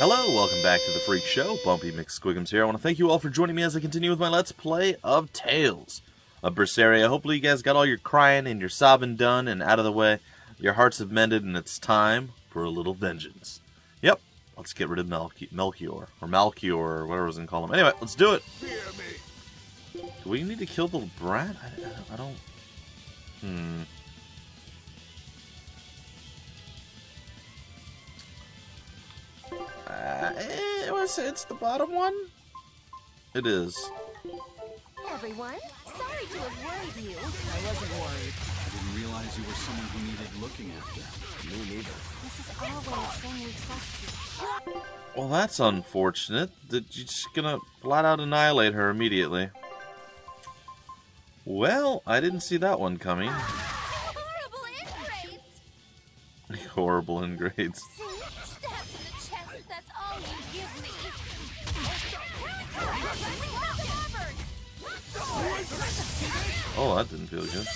Hello, welcome back to the Phreak Show. Bumpy McSquigums here. I want to thank you all for joining me as I continue with my Let's Play of Tales of Berseria. Hopefully you guys got all your crying and your sobbing done and out of the way. Your hearts have mended and it's time for a little vengeance. Yep, let's get rid of Melchior, or whatever I was going to call him. Anyway, let's do it. Do we need to kill the brat? I don't... It's the bottom one? It is. Everyone, sorry to have worried you. I wasn't worried. I didn't realize you were someone who needed looking after. Me neither. This is our way of saying we trust you. Well, that's unfortunate. That you're just gonna flat out annihilate her immediately. Well, I didn't see that one coming. Horrible ingrates! Horrible ingrates. See? Stab to the chest, that's all you give me. Oh, that didn't feel good.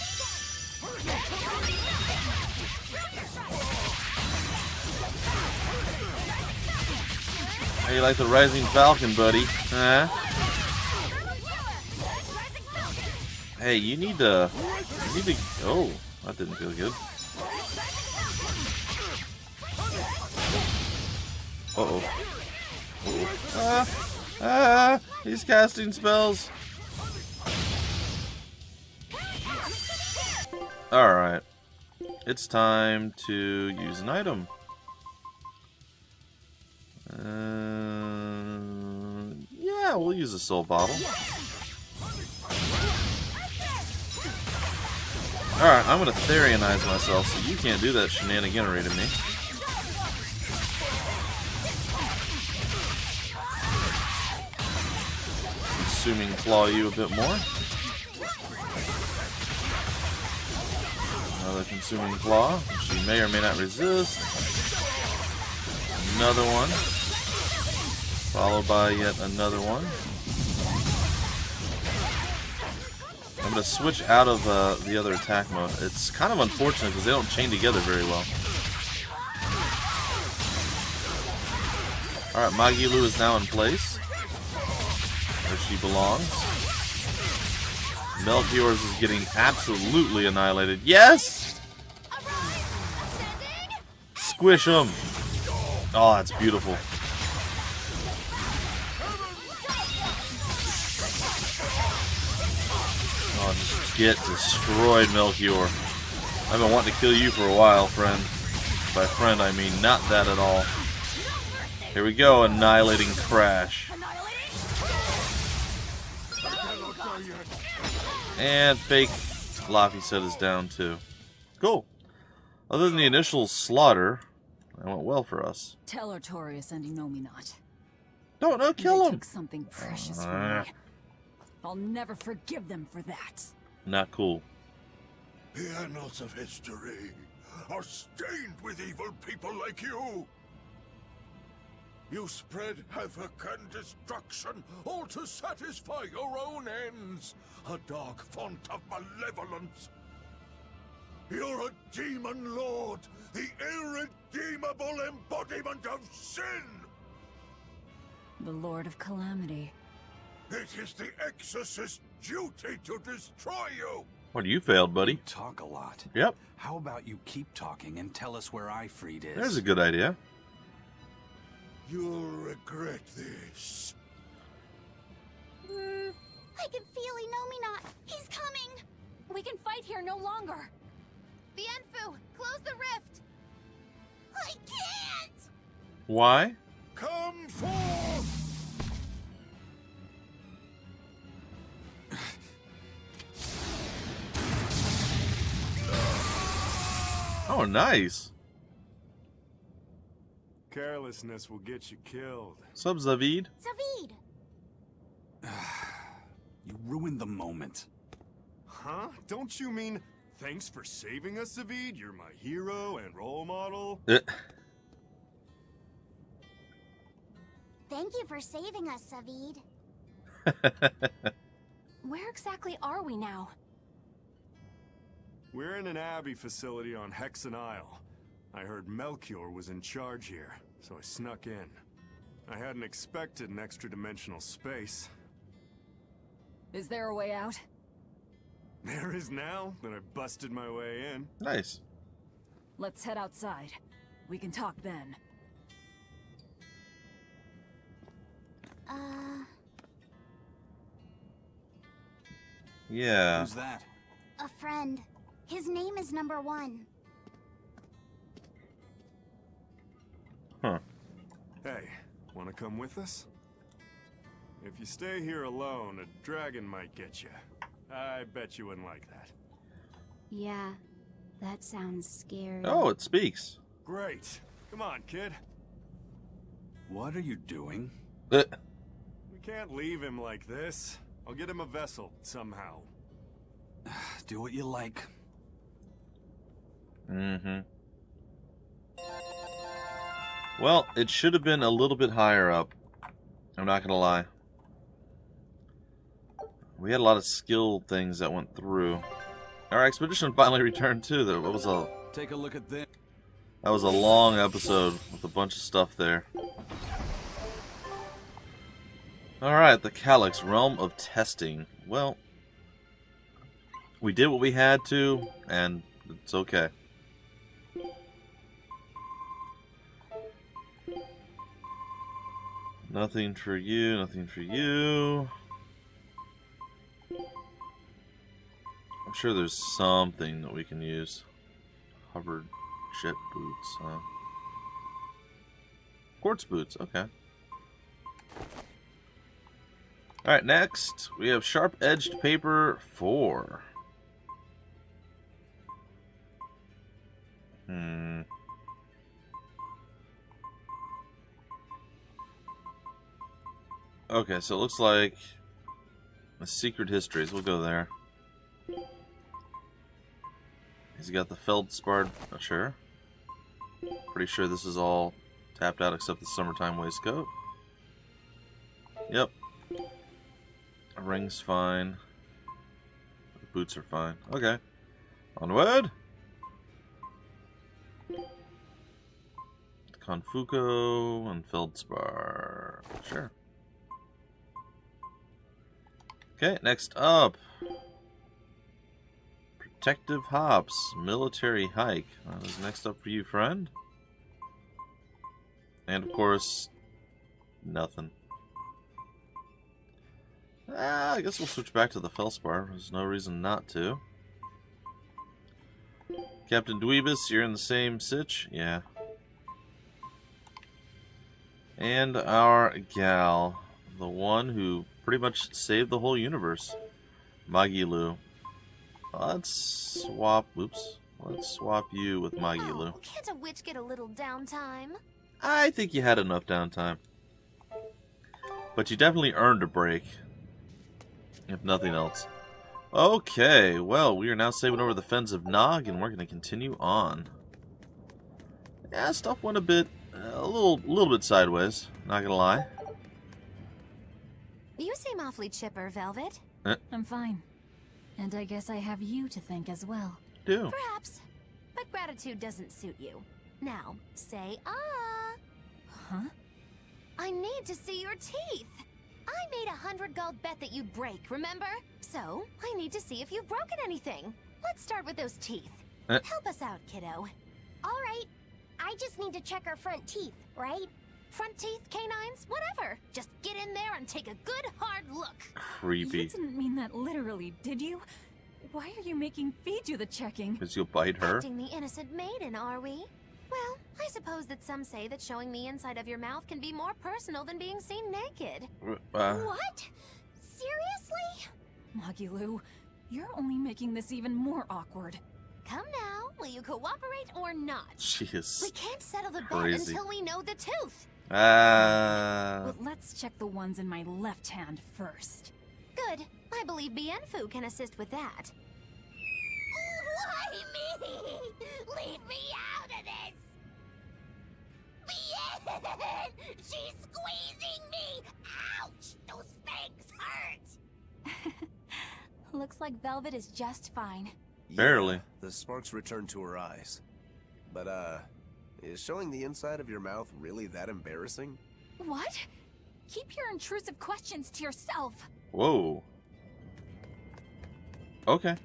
How you like the Rising Falcon, buddy? Huh? Hey, you need to... Oh, that didn't feel good. Uh-oh. He's casting spells. Alright. It's time to use an item. Yeah, we'll use a soul bottle. Alright, I'm gonna Therianize myself so you can't do that shenaniganery to me. Consuming claw you a bit more. Another consuming claw, which you may or may not resist. Another one. Followed by yet another one. I'm going to switch out of the other attack mode. It's kind of unfortunate because they don't chain together very well. Alright, Magilu is now in place, where she belongs. Melchior's is getting absolutely annihilated. Yes! Squish him! Oh, that's beautiful. Oh, just get destroyed, Melchior. I've been wanting to kill you for a while, friend. By friend, I mean not that at all. Here we go, annihilating crash. And fake Laphicet is down too. Cool. Other than the initial slaughter, that went well for us. Tell Artorius and Inominet. No, kill him! They took something precious from me. I'll never forgive them for that. Not cool. The annals of history are stained with evil people like you. You spread havoc and destruction, all to satisfy your own ends. A dark font of malevolence. You're a demon lord, the irredeemable embodiment of sin. The Lord of Calamity. It is the exorcist's duty to destroy you. What, you failed, buddy? You talk a lot. Yep. How about you keep talking and tell us where Ifrit is? There's a good idea. You'll regret this. I can feel Inominet. He's coming. We can fight here no longer. Bienfu, close the rift. I can't. Why? Come forth! Oh, nice. Carelessness will get you killed. Sup, Zavid? Zavid. You ruined the moment. Huh? Don't you mean thanks for saving us, Zavid? You're my hero and role model. Thank you for saving us, Zavid. Where exactly are we now? We're in an Abbey facility on Hexen Isle. I heard Melchior was in charge here, so I snuck in. I hadn't expected an extra-dimensional space. Is there a way out? There is now that I busted my way in. Nice. Let's head outside. We can talk then. Yeah. Who's that? A friend. His name is Number 1. Huh. Hey, wanna come with us? If you stay here alone, a dragon might get you. I bet you wouldn't like that. Yeah, that sounds scary. Oh, it speaks. Great. Come on, kid. What are you doing? We can't leave him like this. I'll get him a vessel, somehow. Do what you like. Mm-hmm. Well, it should have been a little bit higher up. I'm not gonna lie. We had a lot of skill things that went through. Our expedition finally returned too. That was a Take a look at this. long episode with a bunch of stuff there. Alright, the Calyx, Realm of Testing. Well, we did what we had to, and it's okay. Nothing for you, nothing for you. I'm sure there's something that we can use. Hovered jet boots, huh? Quartz boots, okay. Alright, next we have sharp-edged paper 4. Okay, so it looks like the secret histories. We'll go there. He's got the feldspar. Not sure. Pretty sure this is all tapped out except the summertime waistcoat. Yep. A ring's fine. The boots are fine. Okay. Onward! Confuco and feldspar. Sure. Okay, next up. Protective hops, military hike. That is next up for you, friend. And of course, nothing. I guess we'll switch back to the feldspar. There's no reason not to. Captain Dweebus, you're in the same sitch? Yeah. And our gal, the one who pretty much saved the whole universe, Magilu. Let's swap. Oops. Let's swap you with Magilu. Oh, can't a witch get a little downtime? I think you had enough downtime, but you definitely earned a break, if nothing else. Okay, well, we are now sailing over the fens of Nog, and we're going to continue on. Yeah, stuff went a little bit sideways. Not gonna lie. You seem awfully chipper, Velvet. I'm fine. And I guess I have you to thank as well. Do. Perhaps. But gratitude doesn't suit you. Now, say ah. Huh? I need to see your teeth. I made 100 gold bet that you'd break, remember? So, I need to see if you've broken anything. Let's start with those teeth. Help us out, kiddo. All right. I just need to check our front teeth, right? Front teeth, canines, whatever. Just get in there and take a good hard look. Creepy. You didn't mean that literally, did you? Why are you making me do the checking? Because you'll bite her? Acting the innocent maiden, are we? Well, I suppose that some say that showing the inside of your mouth can be more personal than being seen naked. What? Seriously? Magilu, you're only making this even more awkward. Come now, will you cooperate or not? She is We can't settle the bet crazy. until we know the tooth. But let's check the ones in my left hand first. Good. I believe Bienfu can assist with that. Why me? Leave me out of this! Bien! She's squeezing me! Ouch! Those fangs hurt! Looks like Velvet is just fine. Barely. Yeah, the sparks returned to her eyes. But, is showing the inside of your mouth really that embarrassing? What? Keep your intrusive questions to yourself. Whoa. Okay.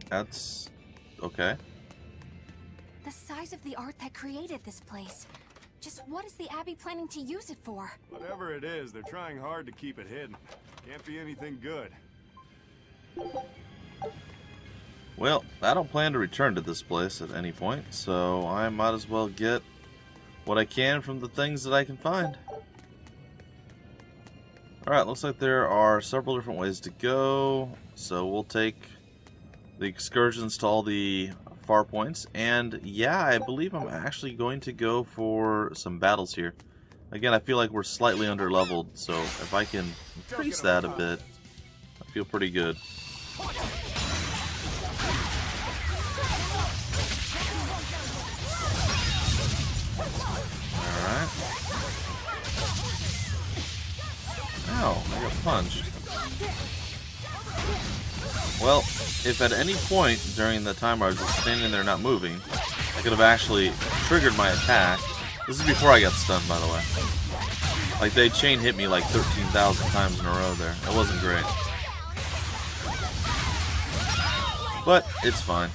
That's... okay. The size of the art that created this place. Just what is the Abbey planning to use it for? Whatever it is, they're trying hard to keep it hidden. Can't be anything good. Well, I don't plan to return to this place at any point, so I might as well get what I can from the things that I can find. Alright, looks like there are several different ways to go, so we'll take the excursions to all the far points, and yeah, I believe I'm actually going to go for some battles here. Again, I feel like we're slightly under-leveled, so if I can increase that a bit, I feel pretty good. Alright. Ow, I got punched. Well, if at any point during the time where I was just standing there not moving, I could have actually triggered my attack. This is before I got stunned, by the way. Like, they chain hit me like 13,000 times in a row there. It wasn't great. But, it's fine.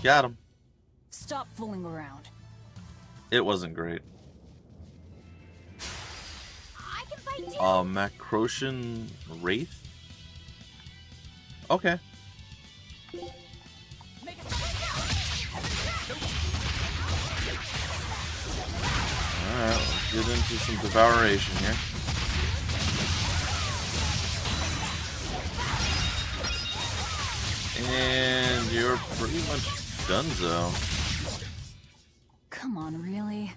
Got him. Stop fooling around. It wasn't great. I can fight too. Macrosian Wraith? Okay. Alright, let's get into some devouration here. And you're pretty much donezo. Come on, really?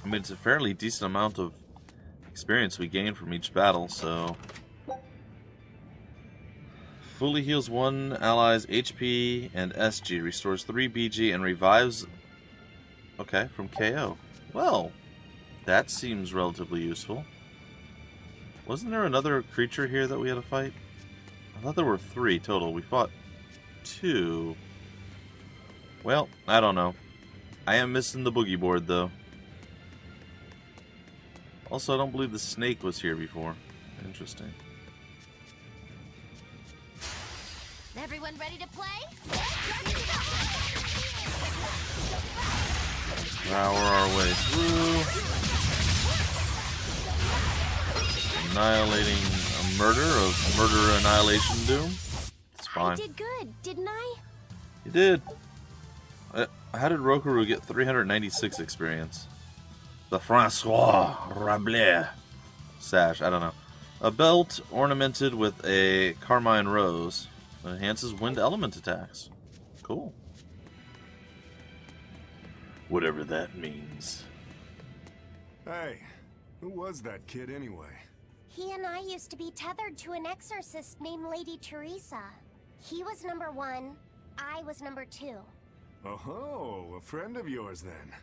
I mean, it's a fairly decent amount of experience we gain from each battle, so... Fully heals 1 ally's HP and SG, restores 3 BG, and revives... Okay, from KO. Well, that seems relatively useful. Wasn't there another creature here that we had to fight? I thought there were 3 total. We fought 2. Well, I don't know. I am missing the boogie board, though. Also, I don't believe the snake was here before. Interesting. Everyone ready to play? Power our way through. Annihilating a murder annihilation doom. It's fine. I did good, didn't I? You did. How did Rokaru get 396 experience? The Francois Rabelais sash, I don't know. A belt ornamented with a carmine rose. Enhances wind element attacks. Cool. Whatever that means. Hey, who was that kid anyway? He and I used to be tethered to an exorcist named Lady Teresa. He was number 1, I was number 2. Oh, a friend of yours then.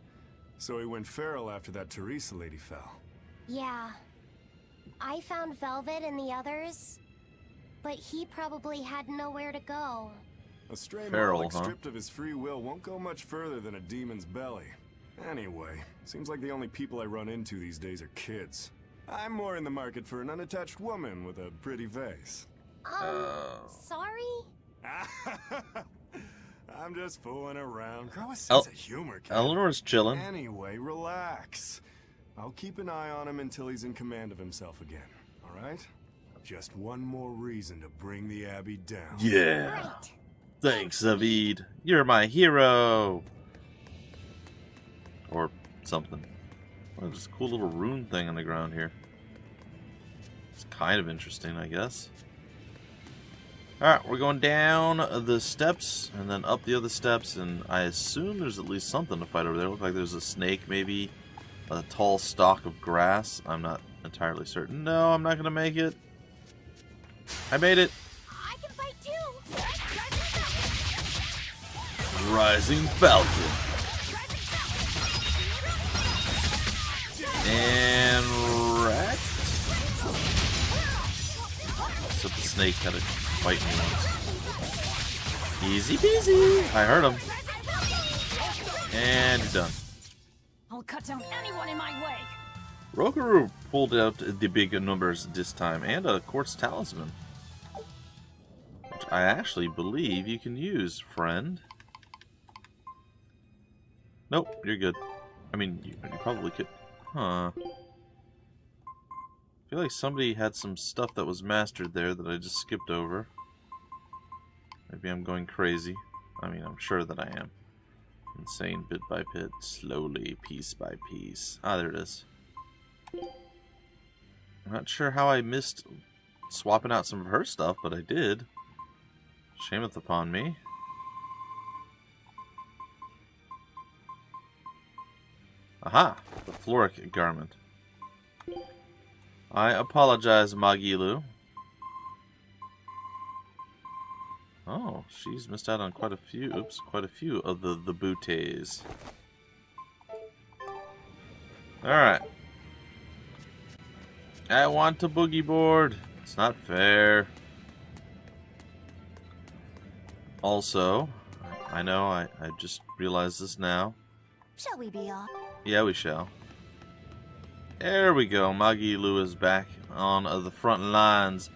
So he went feral after that Teresa lady fell. Yeah. I found Velvet and the others, but he probably had nowhere to go. A stray Feral, Moloch huh? stripped of his free will won't go much further than a demon's belly. Anyway, seems like the only people I run into these days are kids. I'm more in the market for an unattached woman with a pretty face. Sorry? I'm just fooling around. Grow a sense of humor, kid. Eleanor's chilling. Anyway, relax. I'll keep an eye on him until he's in command of himself again, alright? Just one more reason to bring the Abbey down. Yeah. Right. Thanks, Zavid. You're my hero. Or something. Oh, there's a cool little rune thing on the ground here. It's kind of interesting, I guess. Alright, we're going down the steps and then up the other steps, and I assume there's at least something to fight over there. Looks like there's a snake, maybe a tall stalk of grass. I'm not entirely certain. No, I'm not going to make it. I made it. I can fight too! Rising Falcon. And wrecked. Except the snake had to fight me once. Easy peasy. I heard him. And you're done. I'll cut down anyone in my way. Rokaru pulled out the big numbers this time, and a quartz talisman. Which I actually believe you can use, friend. Nope, you're good. I mean, you probably could. Huh. I feel like somebody had some stuff that was mastered there that I just skipped over. Maybe I'm going crazy. I mean, I'm sure that I am. Insane bit by bit, slowly, piece by piece. Ah, there it is. I'm not sure how I missed swapping out some of her stuff, but I did. Shameth upon me. Aha! The Phreak garment. I apologize, Magilu. Oh, she's missed out on quite a few of the booties. Alright. I want a boogie board. It's not fair. Also, I know I just realized this now. Shall we be off? Yeah, we shall. There we go. Magilu is back on the front lines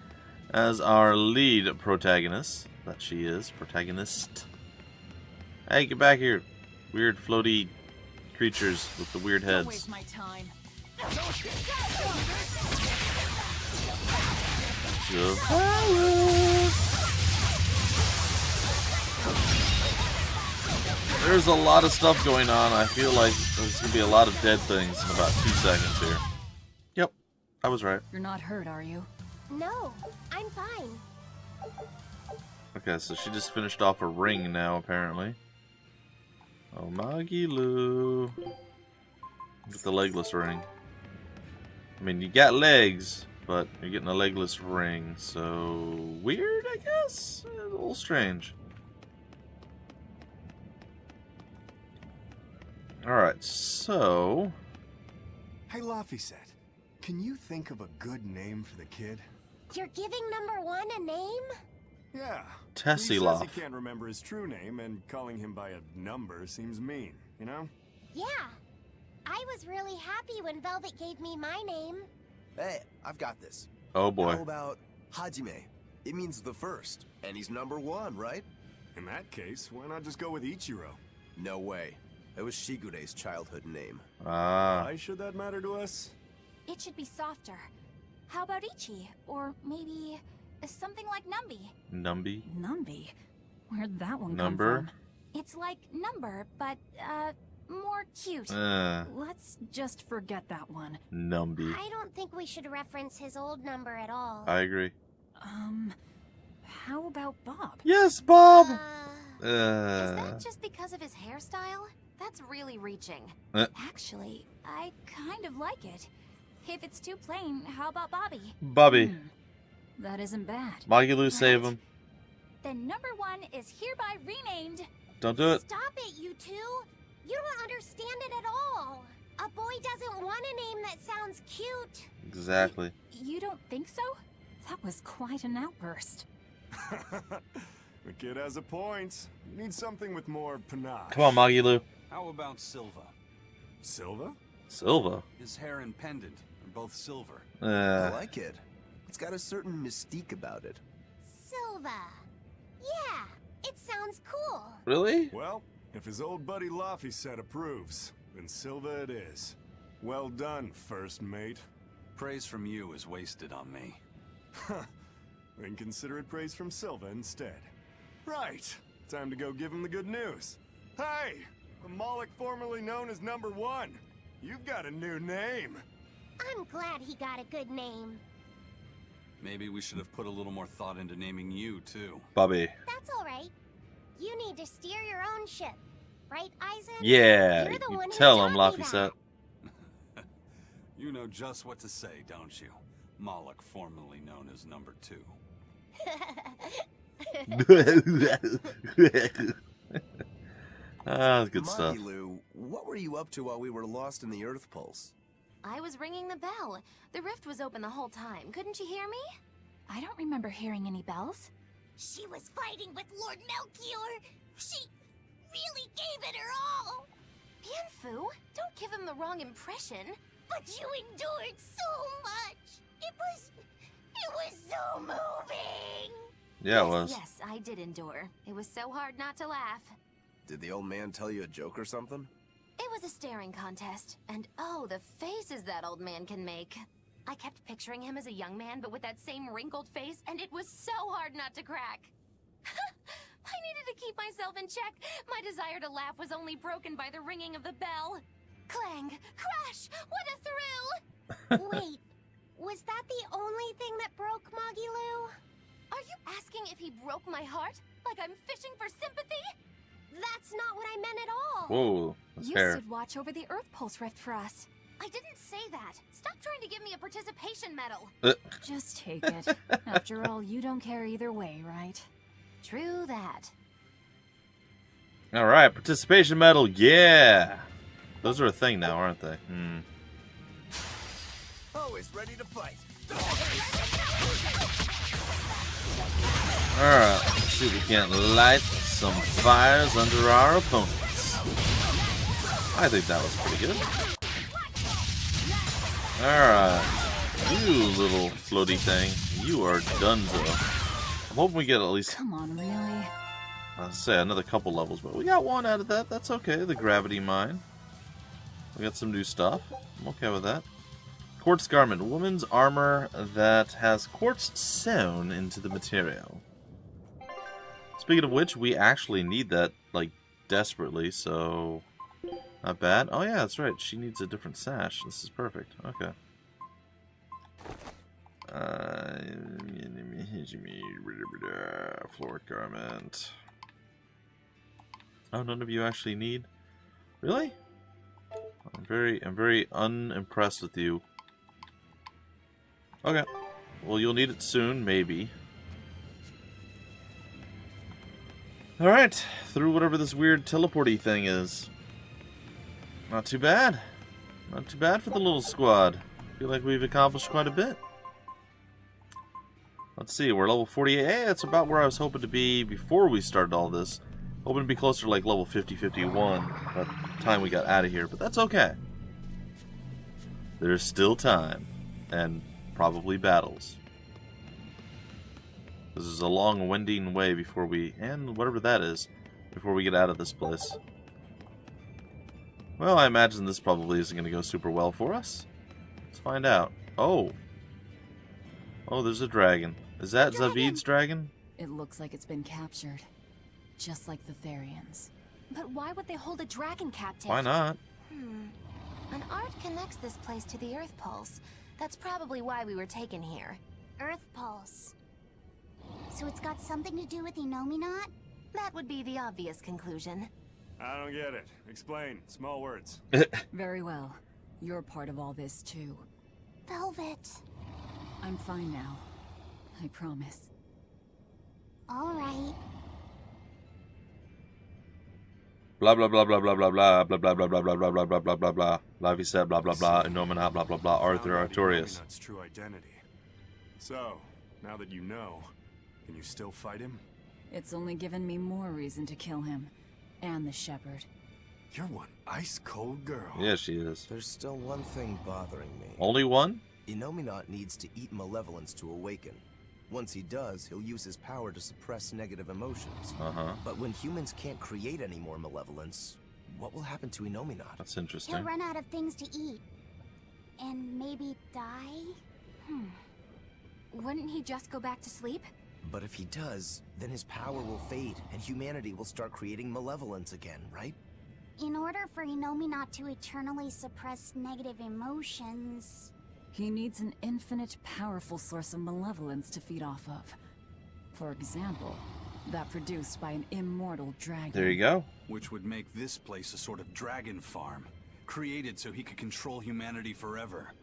as our lead protagonist. That she is. Protagonist. Hey, get back here. Weird floaty creatures with the weird heads. Don't waste my time. There's a lot of stuff going on. I feel like there's going to be a lot of dead things in about 2 seconds here. Yep, I was right. You're not hurt, are you? No, I'm fine. Okay, so she just finished off a ring now, apparently. Oh, Magilu. Get the legless ring. I mean, you got legs, but you're getting a legless ring, so weird, I guess? A little strange. Alright, so... Hey, Laphicet, can you think of a good name for the kid? You're giving number 1 a name? Yeah. Tessie He says Loft. he can't remember his true name, and calling him by a number seems mean, you know? Yeah. I was really happy when Velvet gave me my name. Hey, I've got this. Oh boy. How about Hajime? It means the first, and he's number 1, right? In that case, why not just go with Ichiro? No way. It was Shigure's childhood name. Ah. Why should that matter to us? It should be softer. How about Ichi? Or maybe something like Numby? Numby? Numby? Where'd that one Number? come from? It's like Number, but, more cute. Let's just forget that one. Numby. I don't think we should reference his old number at all. I agree. How about Bob? Yes, Bob! Is that just because of his hairstyle? That's really reaching. Actually, I kind of like it. If it's too plain, how about Bobby? Bobby. That isn't bad. Magilu, save him. Then number 1 is hereby renamed... Don't do it. Stop it, you two! You don't understand it at all. A boy doesn't want a name that sounds cute. Exactly. You don't think so? That was quite an outburst. The kid has a point. You need something with more panache. Come on, Magilu. How about Silva? Silva? Silva. His hair and pendant are both silver. I like it. It's got a certain mystique about it. Silva. Yeah, it sounds cool. Really? Well, if his old buddy Laphicet approves, then Silva it is. Well done, first mate. Praise from you is wasted on me. Then consider it praise from Silva instead. Right, time to go give him the good news. Hey, the Moloch formerly known as number 1. You've got a new name. I'm glad he got a good name. Maybe we should have put a little more thought into naming you, too. Bobby. That's all right. You need to steer your own ship. Right, Eisen? Yeah, You're the you one who tell him, taught me Laphicet. You know just what to say, don't you? Moloch, formerly known as number 2. Ah, good stuff. Magilu, what were you up to while we were lost in the Earth Pulse? I was ringing the bell. The rift was open the whole time. Couldn't you hear me? I don't remember hearing any bells. She was fighting with Lord Melchior. She really gave it her all. Bienfu, don't give him the wrong impression. But you endured so much. It was so moving. Yeah, it was. Yes, I did endure. It was so hard not to laugh. Did the old man tell you a joke or something? It was a staring contest, and oh, the faces that old man can make. I kept picturing him as a young man, but with that same wrinkled face, and it was so hard not to crack. I needed to keep myself in check. My desire to laugh was only broken by the ringing of the bell. Clang! Crash! What a thrill! Wait, was that the only thing that broke Magilu? Are you asking if he broke my heart? Like I'm fishing for sympathy? That's not what I meant at all. Whoa, that's You fair. stood watch over the Earth Pulse rift for us. I didn't say that. Stop trying to give me a participation medal. Just take it. After all, you don't care either way, right? True that. All right, participation medal, yeah. Those are a thing now, aren't they? Always ready to fight. All right, let's see if we can't light some fires under our opponents. I think that was pretty good. All right, you little floaty thing, you are donezo. I'm hoping we get at least, Come on, really? I'll say another couple levels, but we got one out of that. That's okay. The gravity mine. We got some new stuff. I'm okay with that. Quartz garment, woman's armor that has quartz sewn into the material. Speaking of which, we actually need that, like, desperately, so not bad. Oh yeah, that's right. She needs a different sash. This is perfect. Okay. Floor garment. Oh, none of you actually need? Really? I'm very unimpressed with you. Okay. Well, you'll need it soon, maybe. Alright, through whatever this weird teleporty thing is. Not too bad. Not too bad for the little squad. Feel like we've accomplished quite a bit. Let's see, we're level 48. Hey, that's about where I was hoping to be before we started all this. Hoping to be closer to like level 50, 51 by the time we got out of here, but that's okay. There's still time. And probably battles. This is a long, winding way before we, and whatever that is, before we get out of this place. Well, I imagine this probably isn't going to go super well for us. Let's find out. Oh. Oh, there's a dragon. Is that Zavid's dragon? It looks like it's been captured. Just like the Therians. But why would they hold a dragon captive? Why not? An art connects this place to the Earth Pulse. That's probably why we were taken here. Earth Pulse. So it's got something to do with Enominat? That would be the obvious conclusion. I don't get it. Explain. Small words. Very well. You're part of all this, too. Velvet. I'm fine now. I promise. All right. Blah blah blah blah blah blah blah blah blah blah blah blah blah blah blah blah blah blah. Lavi said blah blah blah. Enominat blah blah blah. Arthur Artorias. That's true identity. So, now that you know, can you still fight him? It's only given me more reason to kill him. And the shepherd. You're one ice-cold girl. Yeah, she is. There's still one thing bothering me. Only one? Enominat needs to eat malevolence to awaken. Once he does, he'll use his power to suppress negative emotions. But when humans can't create any more malevolence, what will happen to Enominat? That's interesting. He'll run out of things to eat. And maybe die? Wouldn't he just go back to sleep? But if he does, then his power will fade, and humanity will start creating malevolence again, right? In order for Enominat to eternally suppress negative emotions... He needs an infinite, powerful source of malevolence to feed off of. For example, that produced by an immortal dragon. There you go. Which would make this place a sort of dragon farm, created so he could control humanity forever.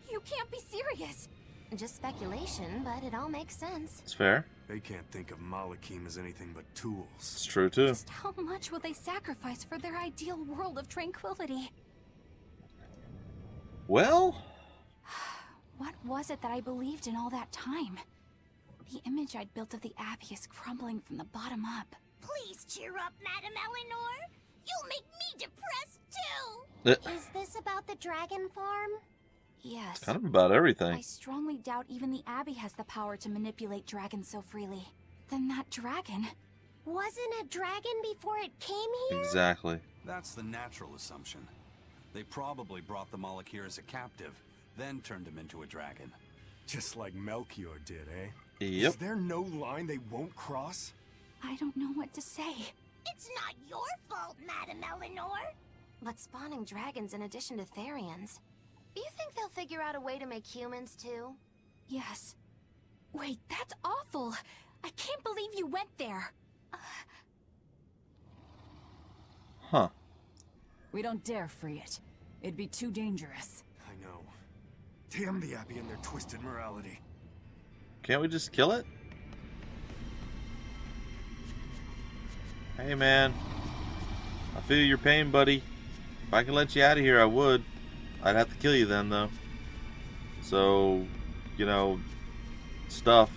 You can't be serious! Just speculation, but it all makes sense. It's fair. They can't think of Malakim as anything but tools. It's true too. Just how much will they sacrifice for their ideal world of tranquility? Well... What was it that I believed in all that time? The image I'd built of the Abbey is crumbling from the bottom up. Please cheer up, Madame Eleanor. You'll make me depressed too. Is this about the dragon farm? Yes. Kind of about everything. I strongly doubt even the Abbey has the power to manipulate dragons so freely. Then that dragon... Wasn't a dragon before it came here? Exactly. That's the natural assumption. They probably brought the Moloch here as a captive, then turned him into a dragon. Just like Melchior did, eh? Yep. Is there no line they won't cross? I don't know what to say. It's not your fault, Madame Eleanor. But spawning dragons in addition to Therians. Do you think they'll figure out a way to make humans too? Yes. Wait, that's awful. I can't believe you went there. Huh. We don't dare free it. It'd be too dangerous. I know. Damn the Abbey and their twisted morality. Can't we just kill it? Hey man, I feel your pain, buddy. If I could let you out of here, I would. I'd have to kill you then, though. So, you know, stuff.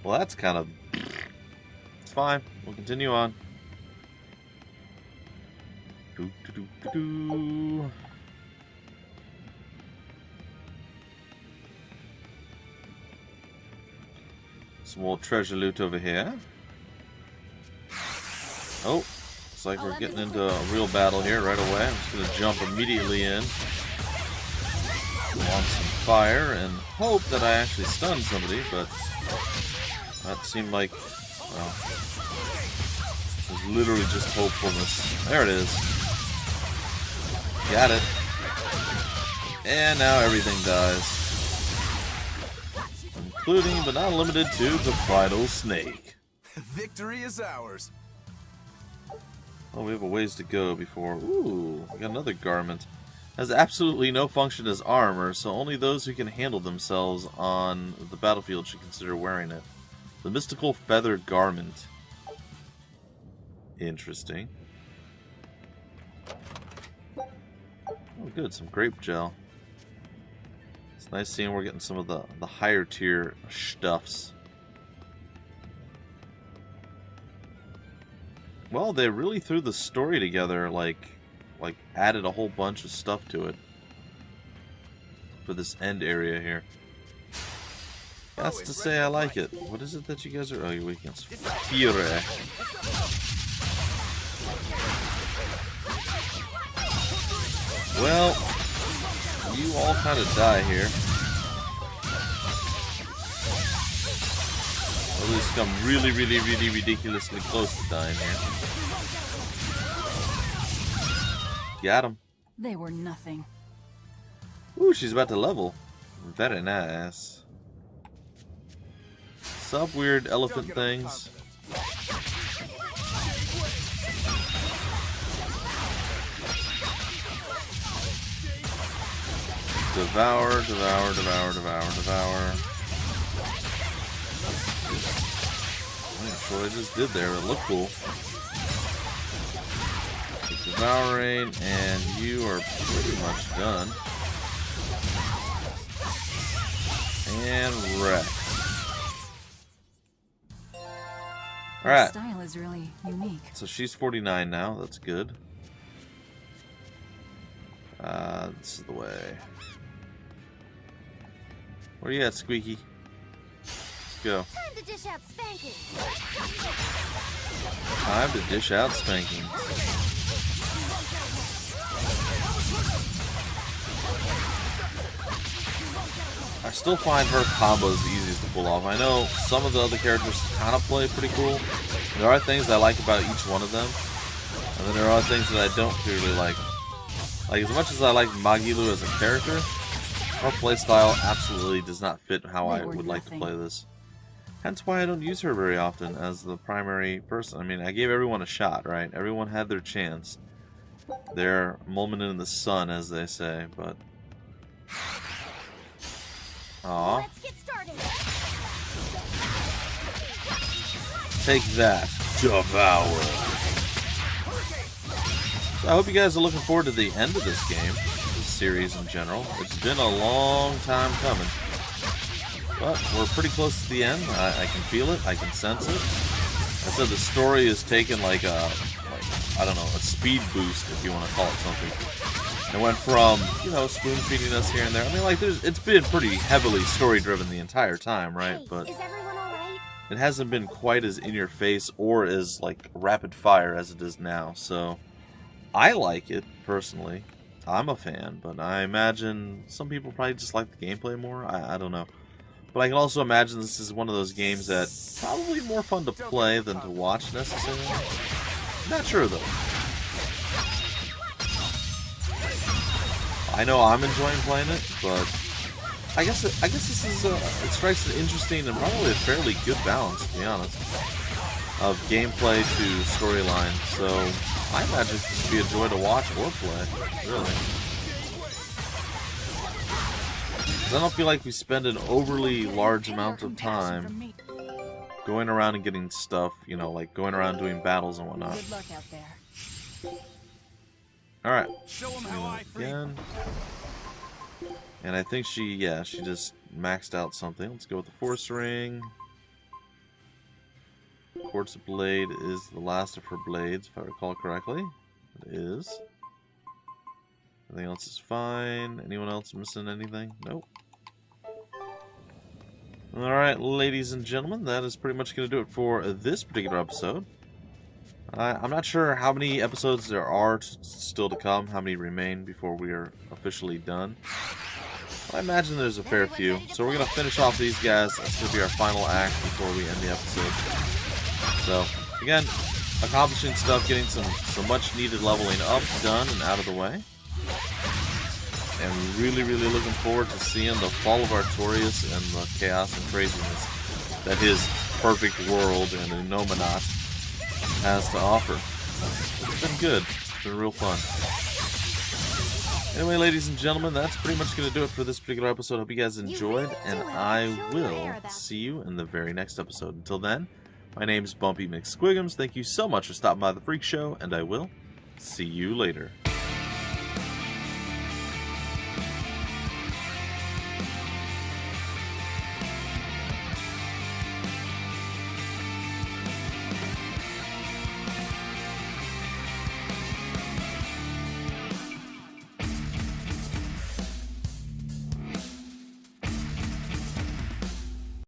Well, that's kind of... It's fine. We'll continue on. Some more treasure loot over here. Oh, looks like we're getting into a real battle here right away. I'm just going to jump immediately in. Launch some fire and hope that I actually stun somebody, but that seemed like, well, it was literally just hopefulness. There it is. Got it. And now everything dies. Including, but not limited to, the final snake. Victory is ours. Oh, we have a ways to go before... Ooh, we got another garment. Has absolutely no function as armor, so only those who can handle themselves on the battlefield should consider wearing it. The mystical feather garment. Interesting. Oh, good, some grape gel. It's nice seeing we're getting some of the higher tier stuffs. Well, they really threw the story together, like added a whole bunch of stuff to it for this end area here. That's to say I like it. What is it that you guys are... Oh, you're weak against Fury. Well, you all kind of die here. Or at least come really, really, really ridiculously close to dying here. Got him. They were nothing. Ooh, she's about to level. Very nice. Sup, weird elephant things. Devour, devour, devour, devour, devour. I'm not sure what I just did there. It looked cool. Devouring, and you are pretty much done. And wrecked. Alright. Style is really unique. So she's 49 now. That's good. This is the way. Where you at, Squeaky? Let's go. Time to dish out spankings. Time to dish out spankings. I still find her combos the easiest to pull off. I know some of the other characters kind of play pretty cool. There are things I like about each one of them, and then there are things that I don't really like. Like, as much as I like Magilu as a character, her playstyle absolutely does not fit how I would like to play this. Hence why I don't use her very often as the primary person. I mean, I gave everyone a shot, right? Everyone had their chance. Their moment in the sun, as they say, but... Aw. Let's get started. Take that, devour. So I hope you guys are looking forward to the end of this game, this series in general. It's been a long time coming. But we're pretty close to the end. I can feel it. I can sense it. I said the story is taken like a, I don't know, a speed boost, if you want to call it something. It went from, you know, spoon feeding us here and there. I mean, like, it's been pretty heavily story driven the entire time, right? But is everyone all right? it hasn't been quite as in your face or as like rapid fire as it is now. So I like it personally. I'm a fan, but I imagine some people probably just like the gameplay more. I don't know. But I can also imagine this is one of those games that probably more fun to play than to watch necessarily. Not sure though. I know I'm enjoying playing it, but I guess this is it strikes an interesting and probably a fairly good balance, to be honest, of gameplay to storyline. So I imagine this would be a joy to watch or play, really. I don't feel like we spend an overly large amount of time going around and getting stuff, you know, like going around doing battles and whatnot. Good luck out there. Alright. Show 'em how I Again. And I think she just maxed out something. Let's go with the Force Ring. Quartz Blade is the last of her blades, if I recall correctly. It is. Everything else is fine. Anyone else missing anything? Nope. Alright, ladies and gentlemen, that is pretty much going to do it for this particular episode. I'm not sure how many episodes there are still to come, how many remain before we are officially done. But I imagine there's a fair few. So we're going to finish off these guys. That's going to be our final act before we end the episode. So, again, accomplishing stuff, getting some much needed leveling up done and out of the way. And really, really looking forward to seeing the fall of Artorias and the chaos and craziness that his perfect world and Innominat has to offer. It's been good. It's been real fun. Anyway, ladies and gentlemen, that's pretty much going to do it for this particular episode. Hope you guys enjoyed, and I will see you in the very next episode. Until then, my name's Bumpy McSquigums. Thank you so much for stopping by the Phreak Show, and I will see you later.